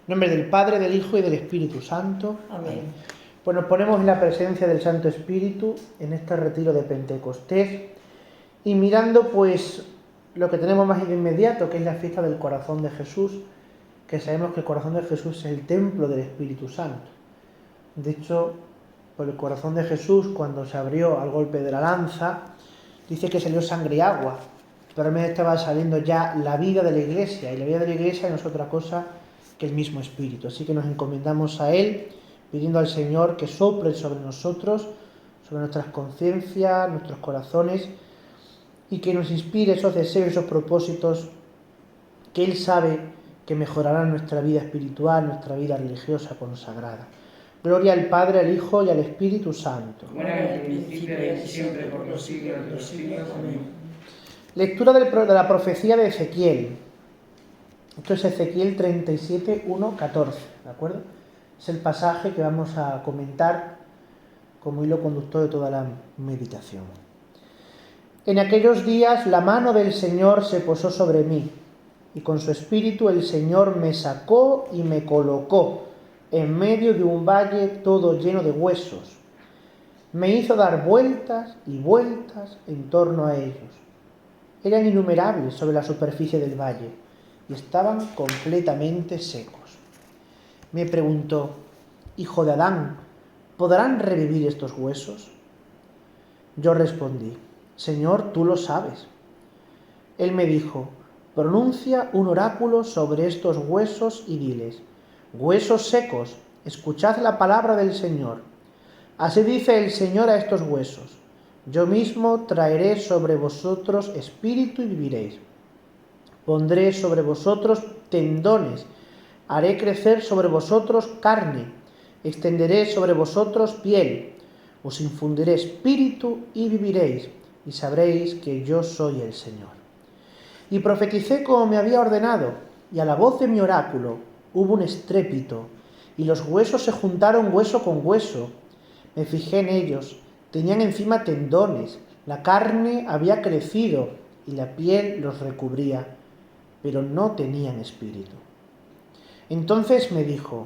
En nombre del Padre, del Hijo y del Espíritu Santo. Amén. Pues nos ponemos en la presencia del Santo Espíritu en este retiro de Pentecostés y mirando pues lo que tenemos más inmediato, que es la fiesta del Corazón de Jesús, que sabemos que el Corazón de Jesús es el templo del Espíritu Santo. De hecho, por el Corazón de Jesús, cuando se abrió al golpe de la lanza, dice que salió sangre y agua, pero realmente estaba saliendo ya la vida de la Iglesia, y la vida de la Iglesia no es otra cosa que el mismo Espíritu. Así que nos encomendamos a Él, pidiendo al Señor que sople sobre nosotros, sobre nuestras conciencias, nuestros corazones, y que nos inspire esos deseos, esos propósitos que Él sabe que mejorarán nuestra vida espiritual, nuestra vida religiosa consagrada. Gloria al Padre, al Hijo y al Espíritu Santo. Como era en el principio y siempre, por los siglos de los siglos. Amén. Lectura de la profecía de Ezequiel. Esto es Ezequiel 37, 1, 14, ¿de acuerdo? Es el pasaje que vamos a comentar como hilo conductor de toda la meditación. En aquellos días la mano del Señor se posó sobre mí, y con su espíritu el Señor me sacó y me colocó en medio de un valle todo lleno de huesos. Me hizo dar vueltas y vueltas en torno a ellos. Eran innumerables sobre la superficie del valle y estaban completamente secos. Me preguntó: Hijo de Adán, ¿podrán revivir estos huesos? Yo respondí: Señor, tú lo sabes. Él me dijo: pronuncia un oráculo sobre estos huesos y diles: huesos secos, escuchad la palabra del Señor. Así dice el Señor a estos huesos: yo mismo traeré sobre vosotros espíritu y viviréis. Pondré sobre vosotros tendones, haré crecer sobre vosotros carne, extenderé sobre vosotros piel, os infundiré espíritu y viviréis, y sabréis que yo soy el Señor. Y profeticé como me había ordenado, y a la voz de mi oráculo hubo un estrépito, y los huesos se juntaron hueso con hueso. Me fijé en ellos, tenían encima tendones, la carne había crecido, y la piel los recubría, pero no tenían espíritu. Entonces me dijo: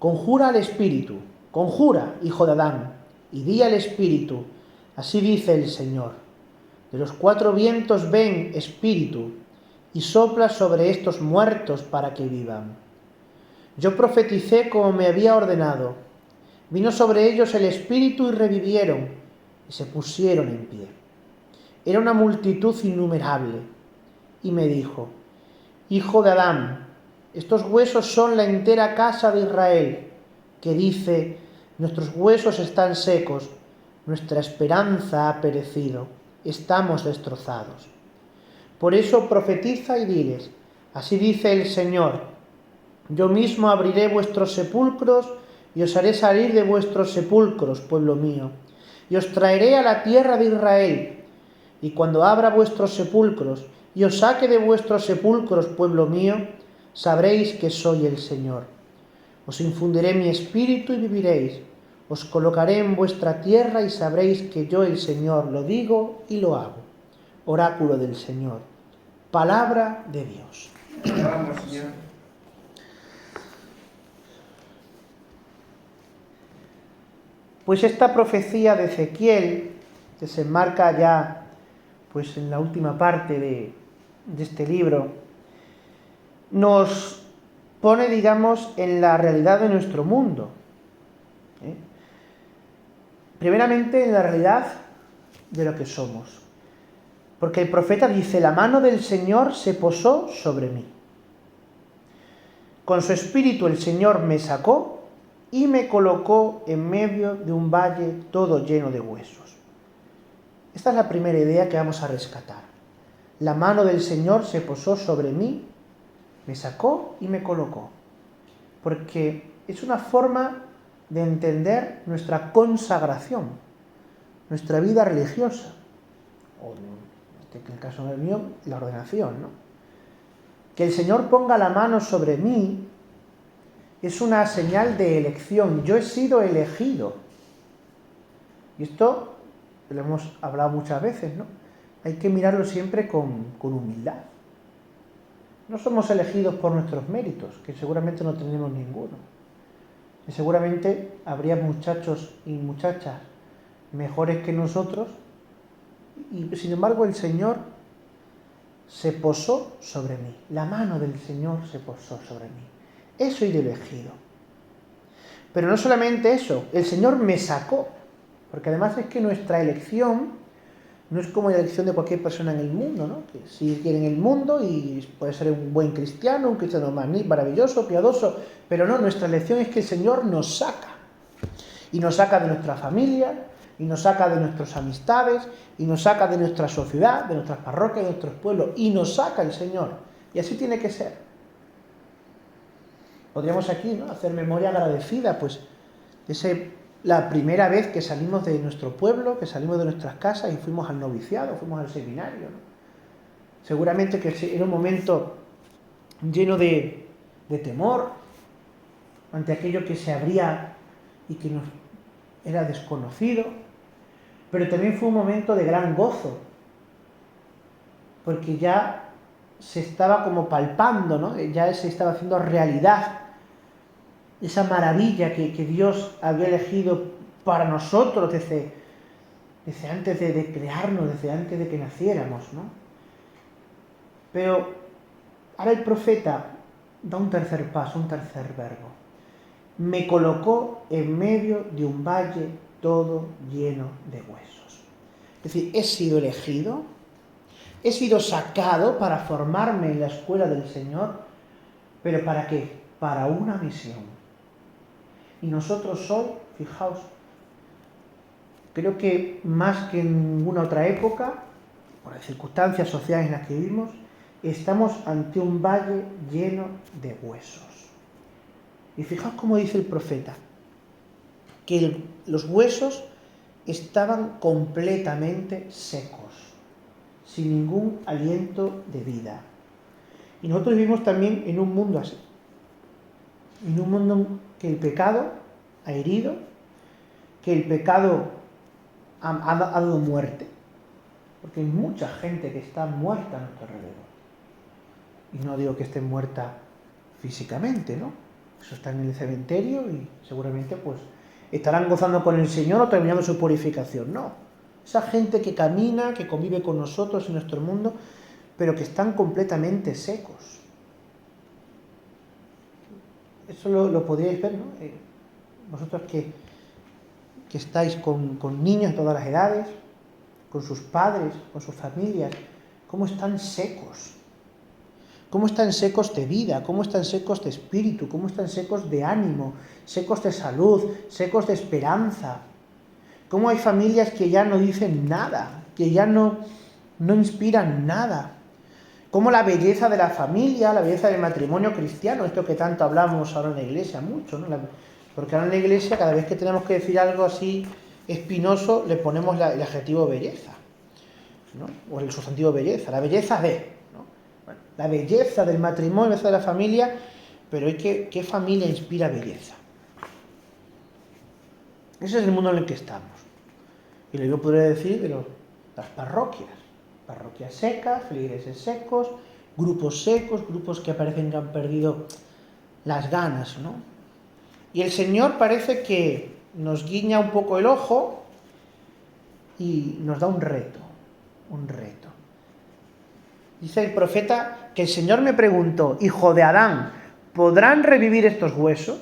conjura al espíritu, conjura, hijo de Adán, y di al espíritu: así dice el Señor, de los cuatro vientos ven, espíritu, y sopla sobre estos muertos para que vivan. Yo profeticé como me había ordenado, vino sobre ellos el espíritu y revivieron, y se pusieron en pie. Era una multitud innumerable, y me dijo: Hijo de Adán, estos huesos son la entera casa de Israel, que dice: nuestros huesos están secos, nuestra esperanza ha perecido, estamos destrozados. Por eso profetiza y diles: así dice el Señor, yo mismo abriré vuestros sepulcros y os haré salir de vuestros sepulcros, pueblo mío, y os traeré a la tierra de Israel. Y cuando abra vuestros sepulcros y os saque de vuestros sepulcros, pueblo mío, sabréis que soy el Señor. Os infundiré mi espíritu y viviréis. Os colocaré en vuestra tierra y sabréis que yo, el Señor, lo digo y lo hago. Oráculo del Señor. Palabra de Dios. Alabamos, Señor. Pues esta profecía de Ezequiel, que se enmarca ya pues en la última parte de este libro, nos pone, digamos, en la realidad de nuestro mundo. Primeramente en la realidad de lo que somos. Porque el profeta dice: la mano del Señor se posó sobre mí. Con su espíritu el Señor me sacó y me colocó en medio de un valle todo lleno de huesos. Esta es la primera idea que vamos a rescatar. La mano del Señor se posó sobre mí, me sacó y me colocó. Porque es una forma de entender nuestra consagración, nuestra vida religiosa, o en el caso del mío, la ordenación, ¿no? Que el Señor ponga la mano sobre mí es una señal de elección. Yo he sido elegido. Y esto lo hemos hablado muchas veces, ¿no? Hay que mirarlo siempre con humildad. No somos elegidos por nuestros méritos, que seguramente no tenemos ninguno. Y seguramente habría muchachos y muchachas mejores que nosotros, y sin embargo el Señor se posó sobre mí. La mano del Señor se posó sobre mí. He sido elegido. Pero no solamente eso, el Señor me sacó, porque además es que nuestra elección no es como la elección de cualquier persona en el mundo, ¿no? Que si quiere en el mundo y puede ser un buen cristiano, un cristiano maravilloso, piadoso, pero no, nuestra elección es que el Señor nos saca. Y nos saca de nuestra familia, y nos saca de nuestras amistades, y nos saca de nuestra sociedad, de nuestras parroquias, de nuestros pueblos, y nos saca el Señor. Y así tiene que ser. Podríamos aquí, ¿no?, hacer memoria agradecida, pues, la primera vez que salimos de nuestro pueblo, que salimos de nuestras casas y fuimos al noviciado, fuimos al seminario, ¿no? Seguramente que era un momento lleno de temor ante aquello que se abría y que nos era desconocido, pero también fue un momento de gran gozo, porque ya se estaba como palpando, ¿no? Ya se estaba haciendo realidad esa maravilla que Dios había elegido para nosotros desde antes de crearnos, desde antes de que naciéramos, ¿no? Pero ahora el profeta da un tercer paso, un tercer verbo. Me colocó en medio de un valle todo lleno de huesos. Es decir, he sido elegido, he sido sacado para formarme en la escuela del Señor, pero ¿para qué? Para una misión. Y nosotros hoy, fijaos, creo que más que en ninguna otra época, por las circunstancias sociales en las que vivimos, estamos ante un valle lleno de huesos. Y fijaos cómo dice el profeta, que los huesos estaban completamente secos, sin ningún aliento de vida. Y nosotros vivimos también en un mundo así, en un mundo que el pecado ha herido, que el pecado ha dado muerte, porque hay mucha gente que está muerta a nuestro alrededor. Y no digo que esté muerta físicamente, ¿no? Eso está en el cementerio y seguramente pues estarán gozando con el Señor o terminando su purificación. No, esa gente que camina, que convive con nosotros en nuestro mundo, pero que están completamente secos. Eso lo podríais ver, ¿no? Vosotros que estáis con niños de todas las edades, con sus padres, con sus familias, cómo están secos. Cómo están secos de vida, cómo están secos de espíritu, cómo están secos de ánimo, secos de salud, secos de esperanza. Cómo hay familias que ya no dicen nada, que ya no inspiran nada. Cómo la belleza de la familia, la belleza del matrimonio cristiano, esto que tanto hablamos ahora en la iglesia, mucho, ¿no? Porque ahora en la iglesia, cada vez que tenemos que decir algo así espinoso, le ponemos el adjetivo belleza, ¿no? O el sustantivo belleza, la belleza de... Bueno, la belleza del matrimonio, la belleza de la familia, pero ¿qué familia inspira belleza? Ese es el mundo en el que estamos. Y lo mismo podría decir de las parroquias. Parroquias secas, feligreses secos, grupos que parecen que han perdido las ganas, ¿no? Y el Señor parece que nos guiña un poco el ojo y nos da un reto. Dice el profeta que el Señor me preguntó, hijo de Adán, ¿podrán revivir estos huesos?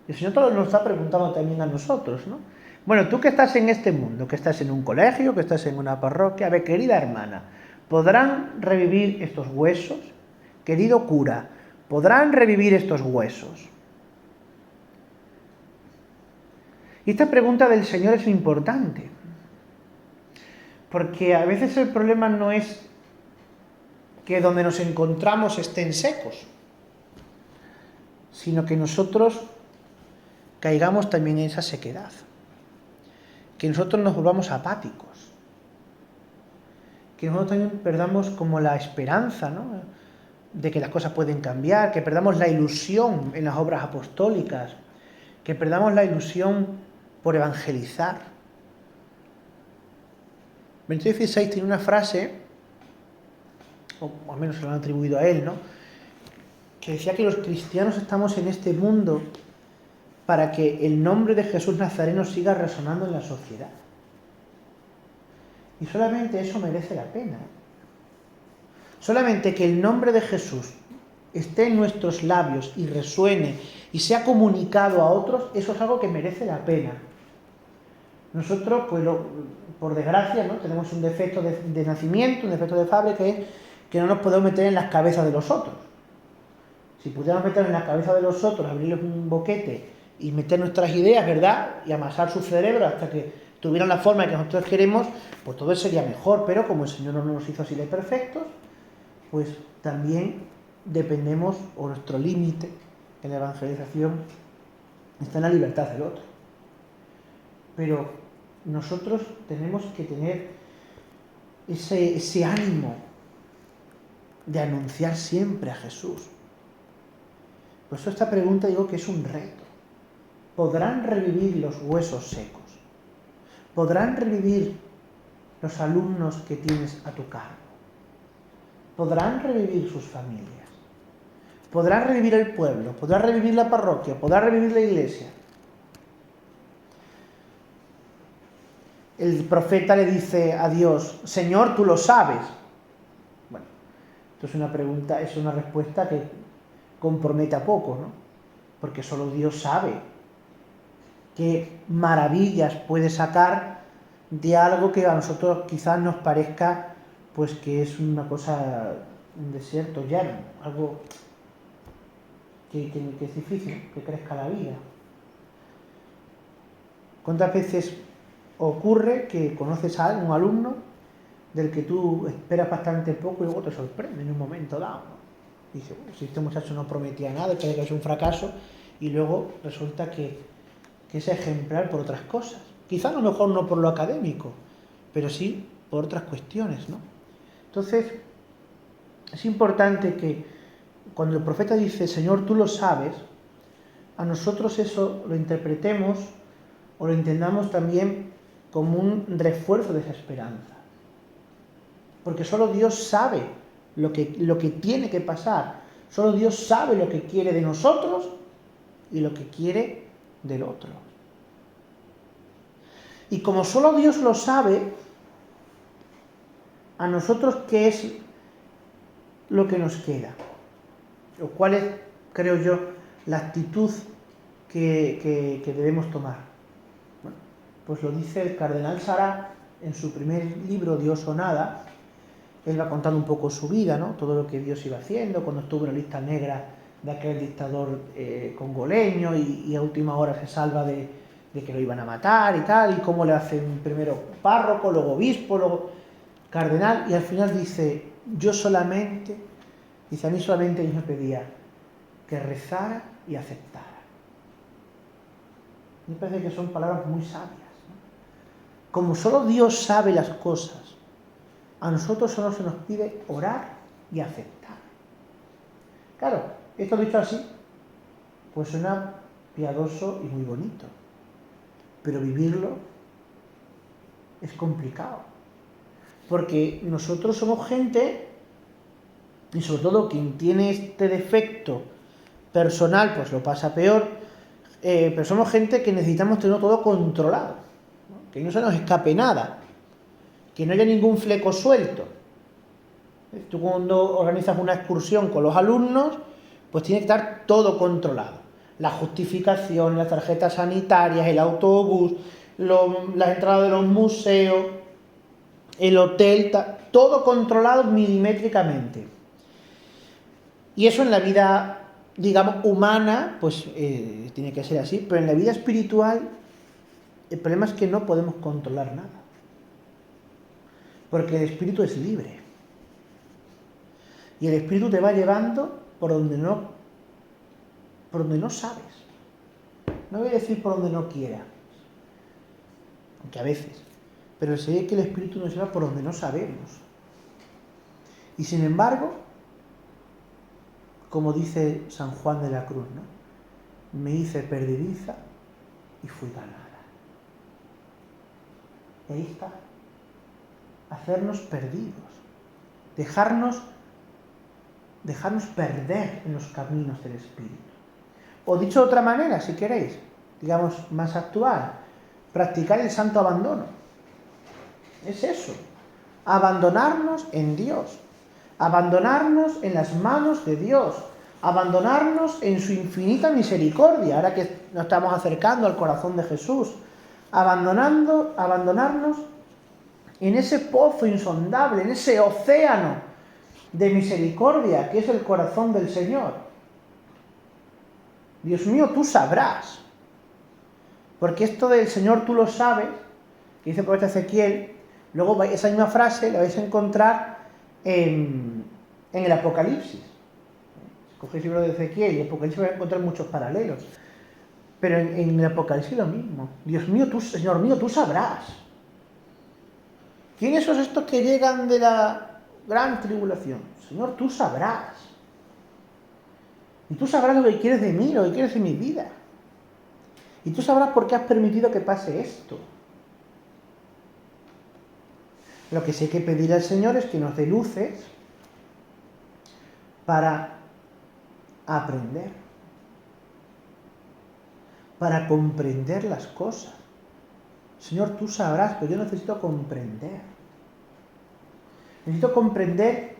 El Señor nos está preguntando también a nosotros, ¿no? Bueno, tú que estás en este mundo, que estás en un colegio, que estás en una parroquia, a ver, querida hermana, ¿podrán revivir estos huesos? Querido cura, ¿podrán revivir estos huesos? Y esta pregunta del Señor es importante, porque a veces el problema no es que donde nos encontramos estén secos, sino que nosotros caigamos también en esa sequedad, que nosotros nos volvamos apáticos, que nosotros también perdamos como la esperanza, ¿no?, de que las cosas pueden cambiar, que perdamos la ilusión en las obras apostólicas, que perdamos la ilusión por evangelizar. Benedicto XVI tiene una frase, o al menos se lo han atribuido a él, ¿no?, se decía que los cristianos estamos en este mundo para que el nombre de Jesús Nazareno siga resonando en la sociedad. Y solamente eso merece la pena. Solamente que el nombre de Jesús esté en nuestros labios y resuene y sea comunicado a otros, eso es algo que merece la pena. Nosotros, pues por desgracia, ¿no?, tenemos un defecto de nacimiento, un defecto de fábrica, que es que no nos podemos meter en las cabezas de los otros. Si pudiéramos meter en la cabeza de los otros, abrirles un boquete y meter nuestras ideas, ¿verdad?, y amasar su cerebro hasta que tuvieran la forma que nosotros queremos, pues todo sería mejor. Pero como el Señor no nos hizo así de perfectos, pues también dependemos, o nuestro límite en la evangelización está en la libertad del otro. Pero nosotros tenemos que tener ese ánimo de anunciar siempre a Jesús. Por eso esta pregunta digo que es un reto. ¿Podrán revivir los huesos secos? ¿Podrán revivir los alumnos que tienes a tu cargo? ¿Podrán revivir sus familias? ¿Podrá revivir el pueblo? ¿Podrá revivir la parroquia? ¿Podrá revivir la iglesia? El profeta le dice a Dios: Señor, tú lo sabes. Bueno, esto es una pregunta, es una respuesta que compromete a poco, ¿no? Porque solo Dios sabe qué maravillas puede sacar de algo que a nosotros quizás nos parezca pues que es una cosa, un desierto yermo, algo que es difícil que crezca la vida. ¿Cuántas veces ocurre que conoces a un alumno del que tú esperas bastante poco y luego te sorprende en un momento dado, ¿no? Dices, bueno, si este muchacho no prometía nada, que es un fracaso, y luego resulta que es ejemplar por otras cosas. Quizá a lo mejor no por lo académico, pero sí por otras cuestiones, ¿no? Entonces, es importante que cuando el profeta dice, Señor, tú lo sabes, a nosotros eso lo interpretemos o lo entendamos también como un refuerzo de esa esperanza. Porque solo Dios sabe lo que tiene que pasar. Solo Dios sabe lo que quiere de nosotros y lo que quiere del otro. Y como solo Dios lo sabe, a nosotros, ¿qué es lo que nos queda? ¿O cuál es, creo yo, la actitud que debemos tomar? Bueno, pues lo dice el cardenal Sará en su primer libro, Dios o Nada. Él va contando un poco su vida, ¿no? Todo lo que Dios iba haciendo, cuando estuvo en la lista negra de aquel dictador congoleño y a última hora se salva de que lo iban a matar y tal, y cómo le hacen primero párroco, luego obispo, luego cardenal, y al final dice, a mí solamente Dios me pedía que rezara y aceptara. Me parece que son palabras muy sabias, ¿no? Como solo Dios sabe las cosas, a nosotros solo se nos pide orar y aceptar. Claro, esto dicho así, pues suena piadoso y muy bonito, pero vivirlo es complicado. Porque nosotros somos gente, y sobre todo quien tiene este defecto personal, pues lo pasa peor, pero somos gente que necesitamos tener todo controlado, ¿no? Que no se nos escape nada, que no haya ningún fleco suelto. Tú cuando organizas una excursión con los alumnos, pues tiene que estar todo controlado. La justificación, las tarjetas sanitarias, el autobús, las entradas de los museos, el hotel, todo controlado milimétricamente. Y eso en la vida, digamos, humana, pues tiene que ser así, pero en la vida espiritual el problema es que no podemos controlar nada. Porque el espíritu es libre. Y el espíritu te va llevando por donde no sabes. No voy a decir por donde no quieras, aunque a veces. Pero sé que el espíritu nos lleva por donde no sabemos. Y sin embargo, como dice San Juan de la Cruz, ¿no? Me hice perdediza y fui ganada. Y ahí está. Hacernos perdidos. Dejarnos dejarnos perder en los caminos del Espíritu. O dicho de otra manera, si queréis, digamos más actual, practicar el santo abandono. Es eso, abandonarnos en Dios, abandonarnos en las manos de Dios, abandonarnos en su infinita misericordia, ahora que nos estamos acercando al corazón de Jesús, abandonarnos en ese pozo insondable, en ese océano de misericordia que es el corazón del Señor. Dios mío, tú sabrás, porque esto del Señor tú lo sabes, que dice el profeta Ezequiel, luego esa misma frase la vais a encontrar en el Apocalipsis. Si cogéis el libro de Ezequiel y el Apocalipsis vais a encontrar muchos paralelos. Pero en el Apocalipsis lo mismo. Dios mío, tú, Señor mío, tú sabrás. ¿Quiénes son estos que llegan de la gran tribulación? Señor, tú sabrás. Y tú sabrás lo que quieres de mí, lo que quieres de mi vida. Y tú sabrás por qué has permitido que pase esto. Lo que sí hay que pedir al Señor es que nos dé luces para aprender, para comprender las cosas. Señor, tú sabrás, pero yo necesito comprender. Necesito comprender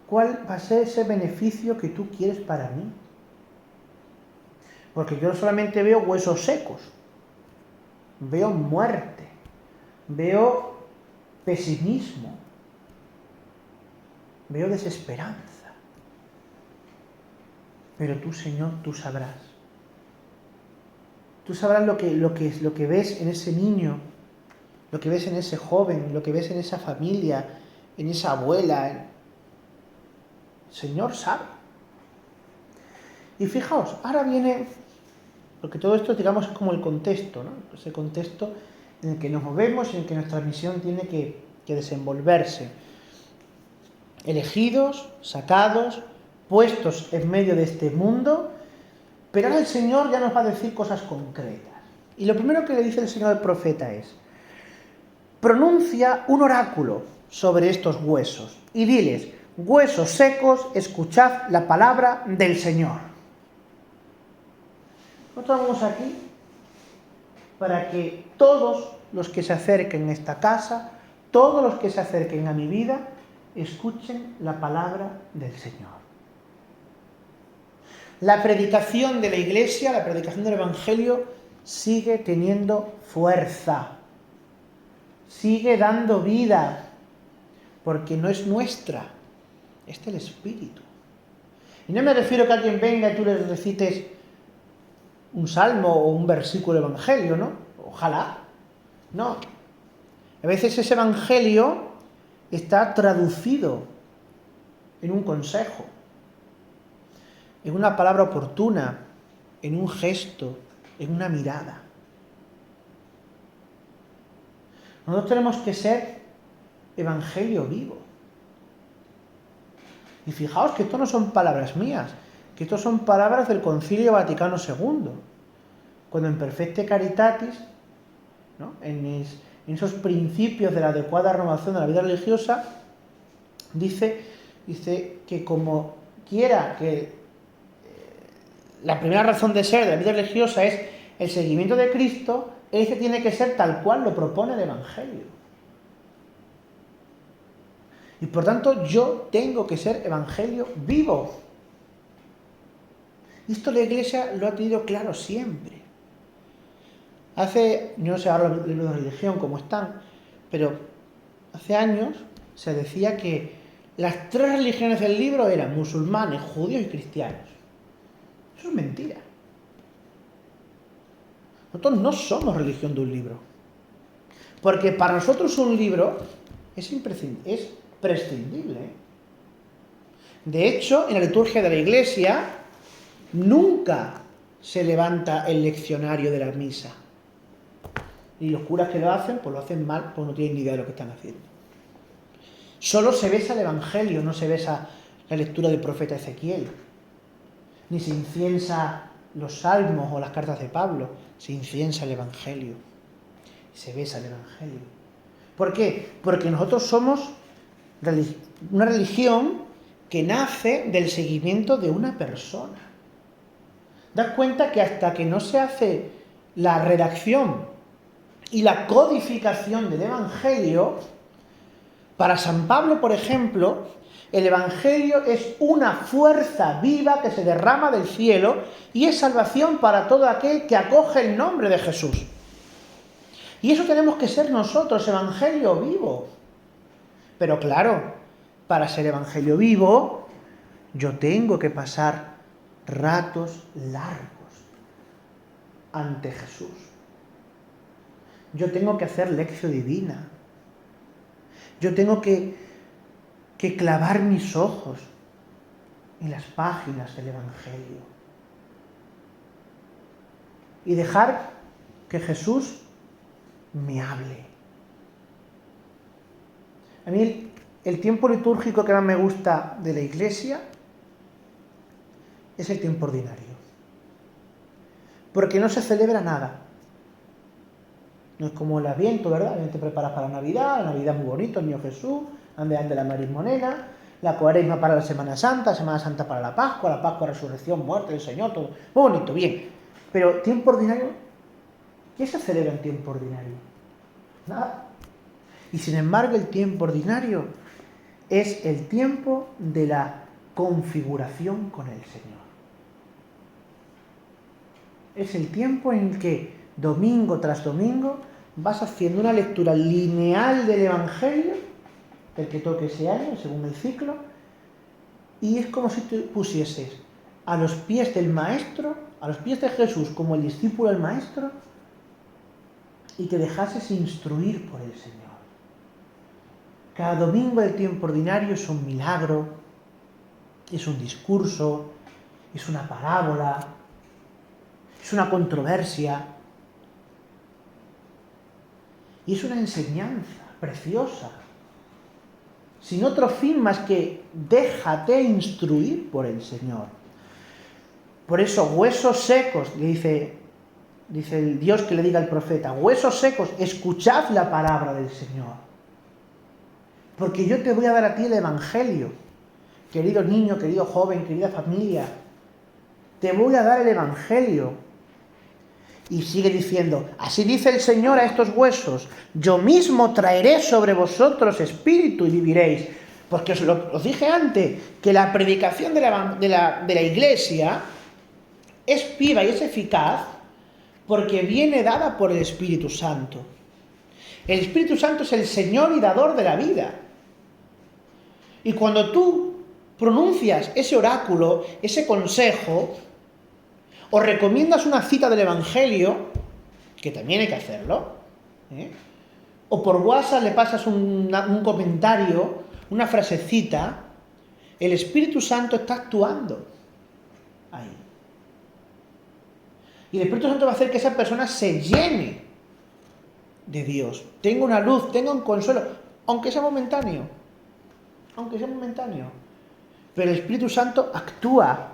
cuál va a ser ese beneficio que tú quieres para mí. Porque yo solamente veo huesos secos, veo muerte, veo pesimismo, veo desesperanza. Pero tú, Señor, tú sabrás. Tú sabrás lo que ves en ese niño, lo que ves en ese joven, lo que ves en esa familia, en esa abuela. El Señor sabe. Y fijaos, ahora viene, porque todo esto, digamos, es como el contexto, ¿no? Ese contexto en el que nos movemos y en el que nuestra misión tiene que desenvolverse. Elegidos, sacados, puestos en medio de este mundo, pero ahora el Señor ya nos va a decir cosas concretas. Y lo primero que le dice el Señor al profeta es: pronuncia un oráculo sobre estos huesos y diles: huesos secos, escuchad la palabra del Señor. Nosotros vamos aquí para que todos los que se acerquen a esta casa, todos los que se acerquen a mi vida, escuchen la palabra del Señor. La predicación de la Iglesia, la predicación del Evangelio, sigue teniendo fuerza, sigue dando vida, porque no es nuestra, es del Espíritu. Y no me refiero a que alguien venga y tú le recites un salmo o un versículo del Evangelio, ¿no? Ojalá. No. A veces ese Evangelio está traducido en un consejo, en una palabra oportuna, en un gesto, en una mirada. Nosotros tenemos que ser evangelio vivo. Y fijaos que esto no son palabras mías, que esto son palabras del Concilio Vaticano II, cuando en Perfecte Caritatis, ¿no?, en esos principios de la adecuada renovación de la vida religiosa, dice que como quiera que la primera razón de ser de la vida religiosa es el seguimiento de Cristo, ese tiene que ser tal cual lo propone el Evangelio. Y por tanto yo tengo que ser evangelio vivo. Y esto la Iglesia lo ha tenido claro siempre. Yo no sé ahora los libros de religión cómo están, pero hace años se decía que las tres religiones del libro eran musulmanes, judíos y cristianos. Eso es mentira. Nosotros no somos religión de un libro. Porque para nosotros un libro es prescindible. De hecho, en la liturgia de la Iglesia nunca se levanta el leccionario de la misa. Y los curas que lo hacen, pues lo hacen mal, pues no tienen ni idea de lo que están haciendo. Solo se besa el Evangelio, no se besa la lectura del profeta Ezequiel. Ni se inciensa los salmos o las cartas de Pablo, se inciensa el Evangelio. Se besa el Evangelio. ¿Por qué? Porque nosotros somos una religión que nace del seguimiento de una persona. Dad cuenta que hasta que no se hace la redacción y la codificación del Evangelio, para San Pablo, por ejemplo, el Evangelio es una fuerza viva que se derrama del cielo y es salvación para todo aquel que acoge el nombre de Jesús. Y eso tenemos que ser nosotros, Evangelio vivo. Pero claro, para ser Evangelio vivo, yo tengo que pasar ratos largos ante Jesús. Yo tengo que hacer lección divina. Yo tengo que clavar mis ojos en las páginas del Evangelio. Y dejar que Jesús me hable. A mí el tiempo litúrgico que más me gusta de la Iglesia es el tiempo ordinario. Porque no se celebra nada. No es como el Adviento, ¿verdad? Te preparas para la Navidad es muy bonito, el Niño Jesús, ande la Marismonena, la Cuaresma para la Semana Santa para la Pascua, resurrección, muerte del Señor, todo. Muy bonito, bien. Pero tiempo ordinario, ¿qué se celebra en tiempo ordinario? Nada. Y sin embargo, el tiempo ordinario es el tiempo de la configuración con el Señor. Es el tiempo en que domingo tras domingo vas haciendo una lectura lineal del Evangelio, el que toque ese año, según el ciclo, y es como si tú pusieses a los pies del Maestro, a los pies de Jesús como el discípulo del Maestro, y te dejases instruir por el Señor. Cada domingo del tiempo ordinario es un milagro, es un discurso, es una parábola, es una controversia y es una enseñanza preciosa, sin otro fin más que déjate instruir por el Señor. Por eso, huesos secos, dice el Dios que le diga al profeta, huesos secos, escuchad la palabra del Señor. Porque yo te voy a dar a ti el Evangelio, querido niño, querido joven, querida familia, te voy a dar el Evangelio. Y sigue diciendo, así dice el Señor a estos huesos, yo mismo traeré sobre vosotros espíritu y viviréis. Porque os dije antes, que la predicación de la Iglesia es viva y es eficaz porque viene dada por el Espíritu Santo. El Espíritu Santo es el Señor y dador de la vida. Y cuando tú pronuncias ese oráculo, ese consejo, o recomiendas una cita del Evangelio, que también hay que hacerlo, o por WhatsApp le pasas un comentario, una frasecita, el Espíritu Santo está actuando ahí. Y el Espíritu Santo va a hacer que esa persona se llene de Dios, tenga una luz, tenga un consuelo, aunque sea momentáneo. Pero el Espíritu Santo actúa.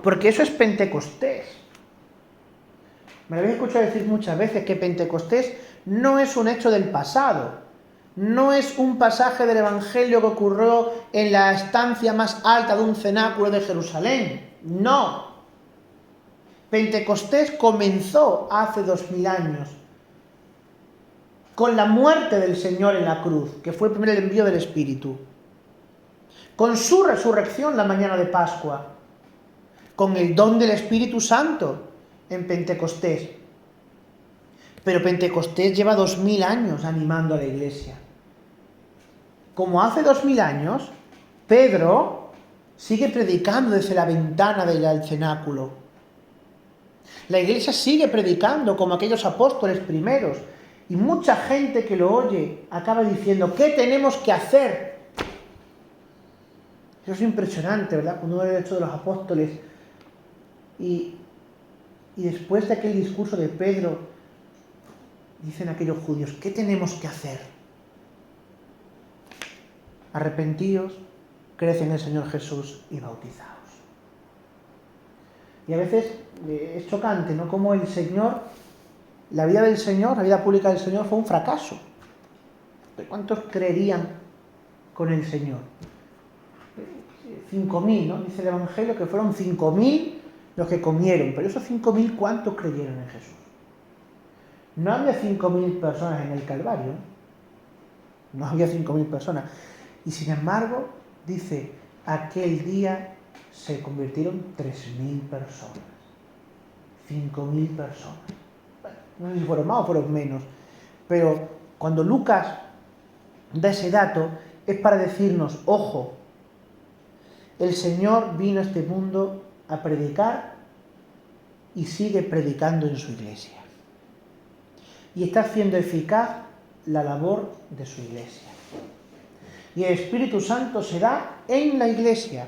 Porque eso es Pentecostés. Me lo habéis escuchado decir muchas veces que Pentecostés no es un hecho del pasado. No es un pasaje del Evangelio que ocurrió en la estancia más alta de un cenáculo de Jerusalén. No. Pentecostés comenzó hace 2000 años con la muerte del Señor en la cruz, que fue primero el envío del Espíritu. Con su resurrección la mañana de Pascua. Con el don del Espíritu Santo en Pentecostés. Pero Pentecostés lleva 2000 años animando a la Iglesia. Como hace 2000 años, Pedro sigue predicando desde la ventana del cenáculo. La Iglesia sigue predicando como aquellos apóstoles primeros. Y mucha gente que lo oye acaba diciendo, ¿qué tenemos que hacer? Eso es impresionante, ¿verdad? Cuando uno ve el hecho de los apóstoles y después de aquel discurso de Pedro, dicen aquellos judíos, ¿qué tenemos que hacer? Arrepentíos, creed en el Señor Jesús y bautizaos. Y a veces es chocante, ¿no? Como el Señor, la vida del Señor, la vida pública del Señor fue un fracaso. ¿Cuántos creerían con el Señor? 5.000, ¿no? Dice el Evangelio que fueron 5.000 los que comieron, pero esos 5.000, ¿cuántos creyeron en Jesús? No había 5.000 personas en el Calvario, no había 5.000 personas. Y sin embargo, dice, aquel día se convirtieron 3.000 personas, 5.000 personas. Bueno, no sé si fueron más o fueron menos, pero cuando Lucas da ese dato es para decirnos, ojo, el Señor vino a este mundo a predicar y sigue predicando en su iglesia. Y está haciendo eficaz la labor de su iglesia. Y el Espíritu Santo se da en la iglesia.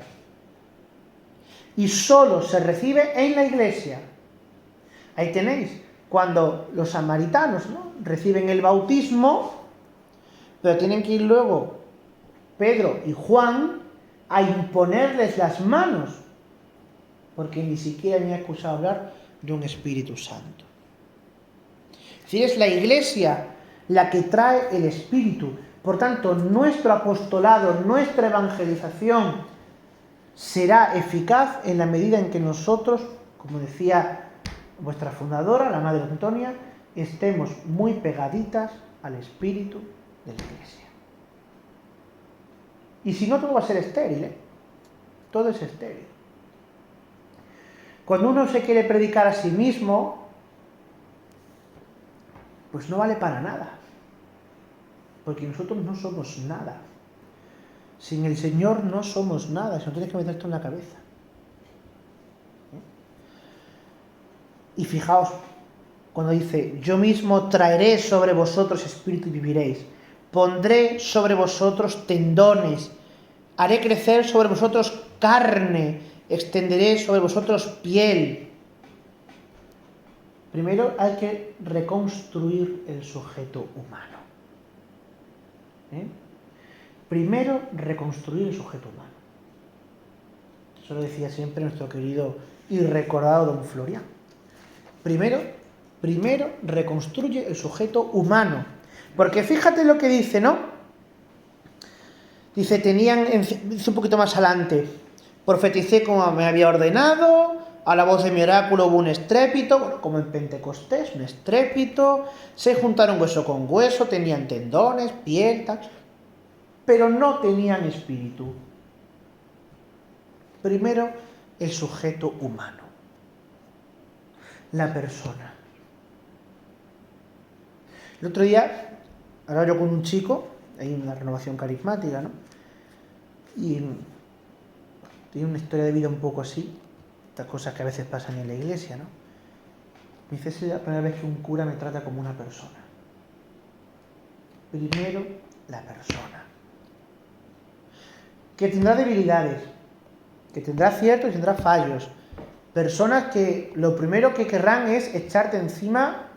Y solo se recibe en la iglesia. Ahí tenéis, cuando los samaritanos, ¿no?, reciben el bautismo, pero tienen que ir luego Pedro y Juan a imponerles las manos, porque ni siquiera me ha escuchado hablar de un Espíritu Santo. Es decir, es la iglesia la que trae el Espíritu. Por tanto, nuestro apostolado, nuestra evangelización será eficaz en la medida en que nosotros, como decía vuestra fundadora, la Madre Antonia, estemos muy pegaditas al Espíritu de la iglesia. Y si no, todo va a ser estéril, ¿eh? Todo es estéril. Cuando uno se quiere predicar a sí mismo, pues no vale para nada. Porque nosotros no somos nada. Sin el Señor no somos nada. Eso tienes que meter esto en la cabeza. Y fijaos, cuando dice, yo mismo traeré sobre vosotros espíritu y viviréis. Pondré sobre vosotros tendones. Haré crecer sobre vosotros carne. Extenderé sobre vosotros piel. Primero hay que reconstruir el sujeto humano. Primero, reconstruir el sujeto humano. Eso lo decía siempre nuestro querido y recordado don Florián. Primero, reconstruye el sujeto humano. Porque fíjate lo que dice, ¿no? Dice, dice un poquito más adelante, profeticé como me había ordenado, a la voz de mi oráculo hubo un estrépito, bueno, como en Pentecostés, un estrépito, se juntaron hueso con hueso, tenían tendones, piel, tal, pero no tenían espíritu. Primero, el sujeto humano, la persona. El otro día, hablaba yo con un chico, hay una renovación carismática, ¿no? Y tiene una historia de vida un poco así, estas cosas que a veces pasan en la iglesia, ¿no? Me dice, es la primera vez que un cura me trata como una persona. Primero, la persona. Que tendrá debilidades, que tendrá aciertos y tendrá fallos. Personas que lo primero que querrán es echarte encima,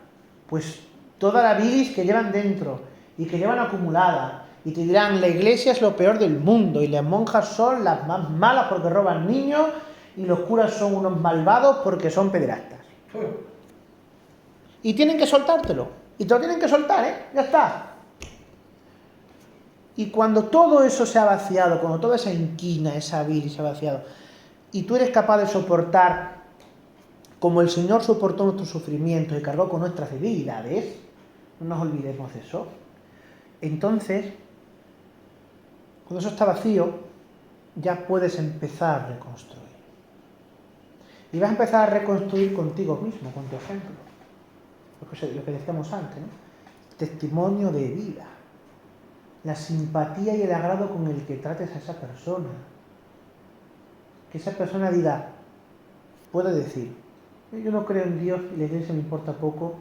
pues, toda la bilis que llevan dentro y que llevan acumulada. Y te dirán, la iglesia es lo peor del mundo y las monjas son las más malas porque roban niños y los curas son unos malvados porque son pederastas. Y tienen que soltártelo. Y te lo tienen que soltar, ¿eh? Ya está. Y cuando todo eso se ha vaciado, cuando toda esa inquina, esa bilis se ha vaciado, y tú eres capaz de soportar, como el Señor soportó nuestros sufrimientos y cargó con nuestras debilidades, no nos olvidemos de eso, entonces, cuando eso está vacío, ya puedes empezar a reconstruir. Y vas a empezar a reconstruir contigo mismo, con tu ejemplo. Lo que decíamos antes, ¿no? Testimonio de vida. La simpatía y el agrado con el que trates a esa persona. Que esa persona diga, puede decir, yo no creo en Dios y la iglesia me importa poco,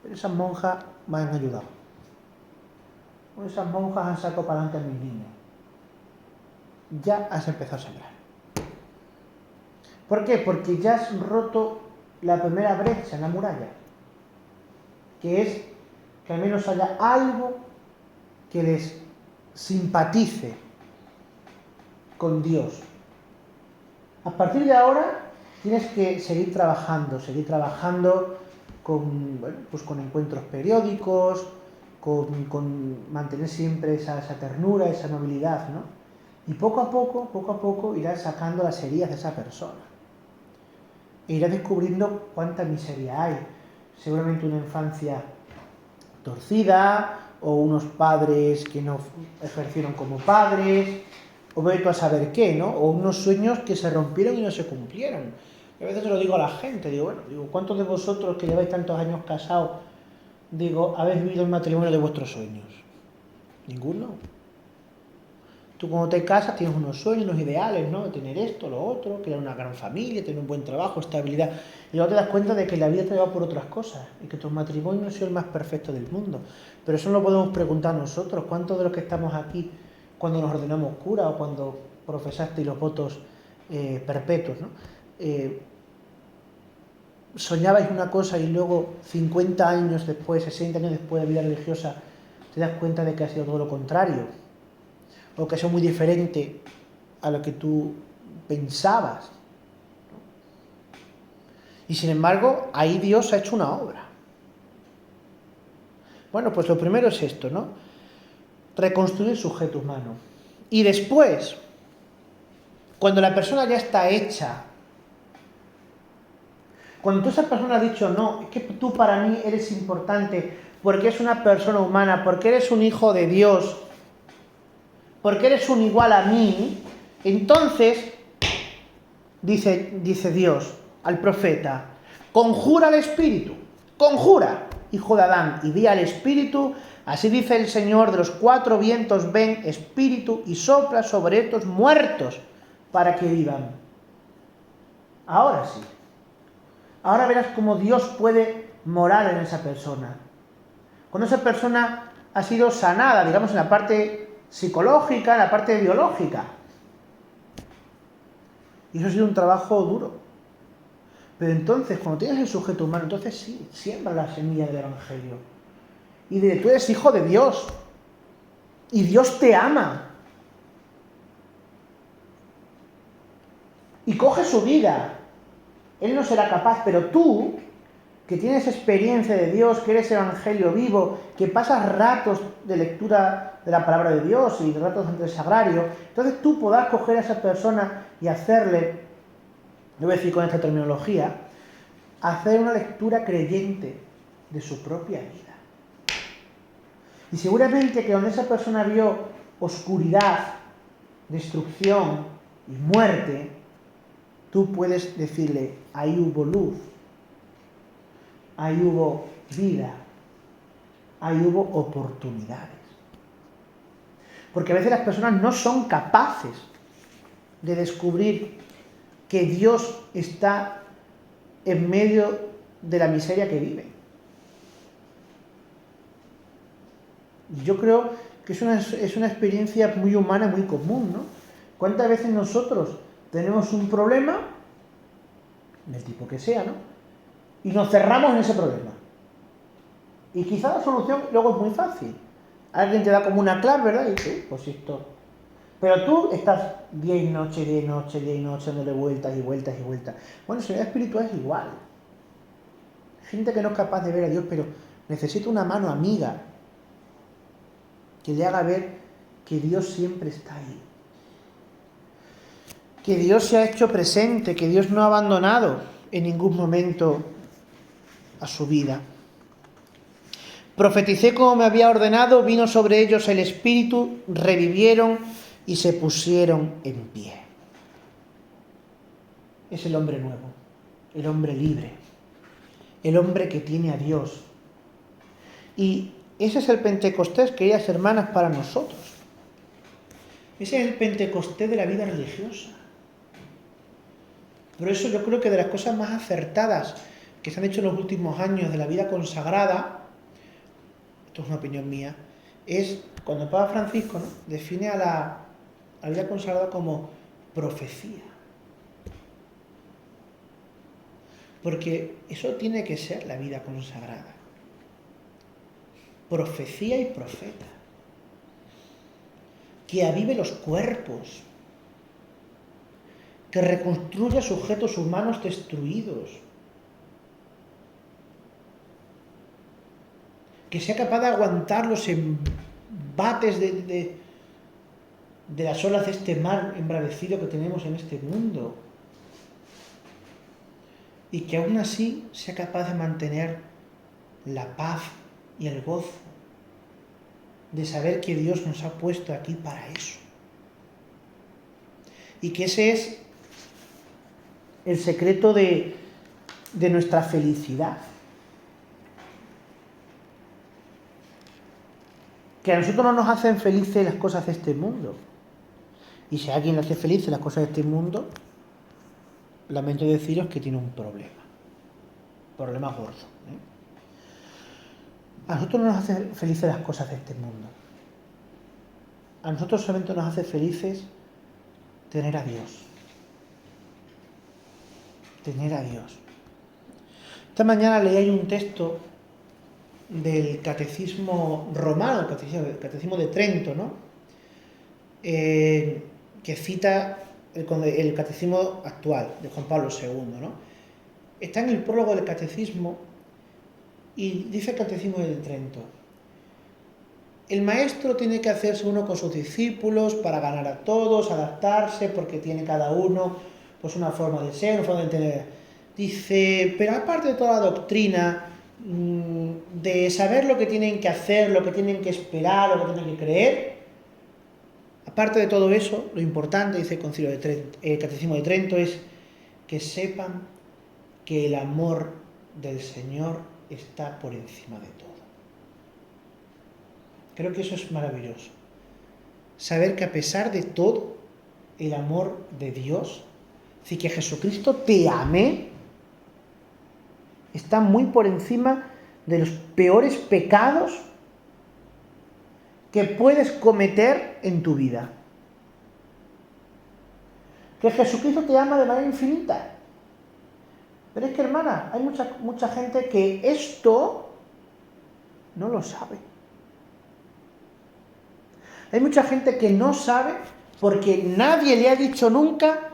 pero esas monjas me han ayudado. O esas monjas han sacado para adelante a mis niños. Ya has empezado a sembrar. ¿Por qué? Porque ya has roto la primera brecha en la muralla, que es que al menos haya algo que les simpatice con Dios. A partir de ahora tienes que seguir trabajando con, bueno, pues con encuentros periódicos, con mantener siempre esa ternura, esa amabilidad, ¿no? Y poco a poco, irás sacando las heridas de esa persona. E irás descubriendo cuánta miseria hay. Seguramente una infancia torcida, o unos padres que no ejercieron como padres, o vete a saber qué, ¿no? O unos sueños que se rompieron y no se cumplieron. A veces se lo digo a la gente, digo, ¿cuántos de vosotros que lleváis tantos años casados, habéis vivido el matrimonio de vuestros sueños? Ninguno. Tú cuando te casas tienes unos sueños, unos ideales, ¿no? De tener esto, lo otro, crear una gran familia, tener un buen trabajo, estabilidad. Y luego te das cuenta de que la vida te va por otras cosas y que tu matrimonio no es el más perfecto del mundo. Pero eso no lo podemos preguntar nosotros. ¿Cuántos de los que estamos aquí, cuando nos ordenamos cura o cuando profesasteis los votos perpetuos, ¿no? Soñabais una cosa y luego 50 años después, 60 años después de vida religiosa, te das cuenta de que ha sido todo lo contrario? O que son muy diferente a lo que tú pensabas. Y sin embargo, ahí Dios ha hecho una obra. Bueno, pues lo primero es esto, ¿no? Reconstruir el sujeto humano. Y después, cuando la persona ya está hecha, cuando tú esa persona has dicho, no, es que tú para mí eres importante, porque eres una persona humana, porque eres un hijo de Dios, porque eres un igual a mí, entonces, dice Dios al profeta, conjura al espíritu, conjura, hijo de Adán, y di al espíritu, así dice el Señor de los 4 vientos, ven espíritu y sopla sobre estos muertos para que vivan. Ahora sí, ahora verás cómo Dios puede morar en esa persona. Cuando esa persona ha sido sanada, digamos, en la parte psicológica, en la parte biológica. Y eso ha sido un trabajo duro. Pero entonces, cuando tienes el sujeto humano, entonces sí, siembra la semilla del Evangelio. Y dile, tú eres hijo de Dios. Y Dios te ama. Y coge su vida. Él no será capaz, pero tú, que tienes experiencia de Dios, que eres evangelio vivo, que pasas ratos de lectura de la palabra de Dios y ratos ante el sagrario, entonces tú podrás coger a esa persona y hacerle, no voy a decir con esta terminología, hacer una lectura creyente de su propia vida. Y seguramente que donde esa persona vio oscuridad, destrucción y muerte, tú puedes decirle, ahí hubo luz, ahí hubo vida, ahí hubo oportunidades. Porque a veces las personas no son capaces de descubrir que Dios está en medio de la miseria que viven. Yo creo que es una experiencia muy humana, muy común, ¿no? ¿Cuántas veces nosotros tenemos un problema, del tipo que sea, ¿no? Y nos cerramos en ese problema. Y quizá la solución luego es muy fácil. Alguien te da como una clave, ¿verdad? Y dices, pues esto. Pero tú estás día y noche, dándole vueltas y vueltas y vueltas. Bueno, en realidad espiritual es igual. Gente que no es capaz de ver a Dios, pero necesita una mano amiga que le haga ver que Dios siempre está ahí. Que Dios se ha hecho presente, que Dios no ha abandonado en ningún momento a su vida. Profeticé como me había ordenado, vino sobre ellos el Espíritu, revivieron y se pusieron en pie. Es el hombre nuevo, el hombre libre, el hombre que tiene a Dios. Y ese es el Pentecostés, queridas hermanas, para nosotros. Ese es el Pentecostés de la vida religiosa. Por eso yo creo que de las cosas más acertadas que se han hecho en los últimos años de la vida consagrada, esto es una opinión mía, es cuando el Papa Francisco, ¿no?, define a la vida consagrada como profecía. Porque eso tiene que ser la vida consagrada. Profecía y profeta. Que avive los cuerpos. Que reconstruya sujetos humanos destruidos. Que sea capaz de aguantar los embates de las olas de este mar embravecido que tenemos en este mundo. Y que aún así sea capaz de mantener la paz y el gozo de saber que Dios nos ha puesto aquí para eso. Y que ese es el secreto de nuestra felicidad. Que a nosotros no nos hacen felices las cosas de este mundo. Y si a alguien le hace felices las cosas de este mundo, lamento deciros que tiene un problema. Problema gordo. A nosotros no nos hacen felices las cosas de este mundo. A nosotros solamente nos hace felices tener a Dios. Tener a Dios. Esta mañana leí un texto del Catecismo Romano, el Catecismo de Trento, ¿no? Que cita el Catecismo actual de Juan Pablo II, ¿no? Está en el prólogo del Catecismo y dice el Catecismo de Trento: el maestro tiene que hacerse uno con sus discípulos para ganar a todos, adaptarse, porque tiene cada uno pues una forma de ser, una forma de entender. Dice, pero aparte de toda la doctrina, de saber lo que tienen que hacer, lo que tienen que esperar, lo que tienen que creer, aparte de todo eso, lo importante, dice el Catecismo de Trento, es que sepan que el amor del Señor está por encima de todo. Creo que eso es maravilloso. Saber que a pesar de todo, el amor de Dios, es decir, que Jesucristo te ame, está muy por encima de los peores pecados que puedes cometer en tu vida. Que Jesucristo te ama de manera infinita. Pero es que, hermana, hay mucha gente que esto no lo sabe. Hay mucha gente que no sabe porque nadie le ha dicho nunca,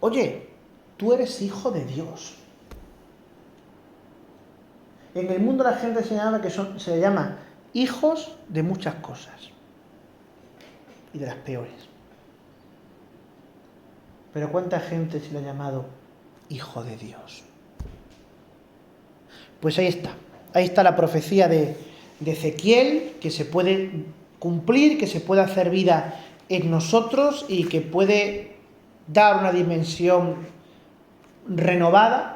oye, tú eres hijo de Dios. En el mundo la gente se le llama hijos de muchas cosas y de las peores. Pero ¿cuánta gente se le ha llamado hijo de Dios? Pues ahí está la profecía de Ezequiel, que se puede cumplir, que se puede hacer vida en nosotros y que puede dar una dimensión renovada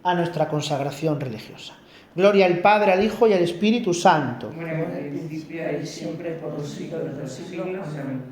a nuestra consagración religiosa. Gloria al Padre, al Hijo y al Espíritu Santo. Como en el principio y siempre por los siglos de los siglos. Amén.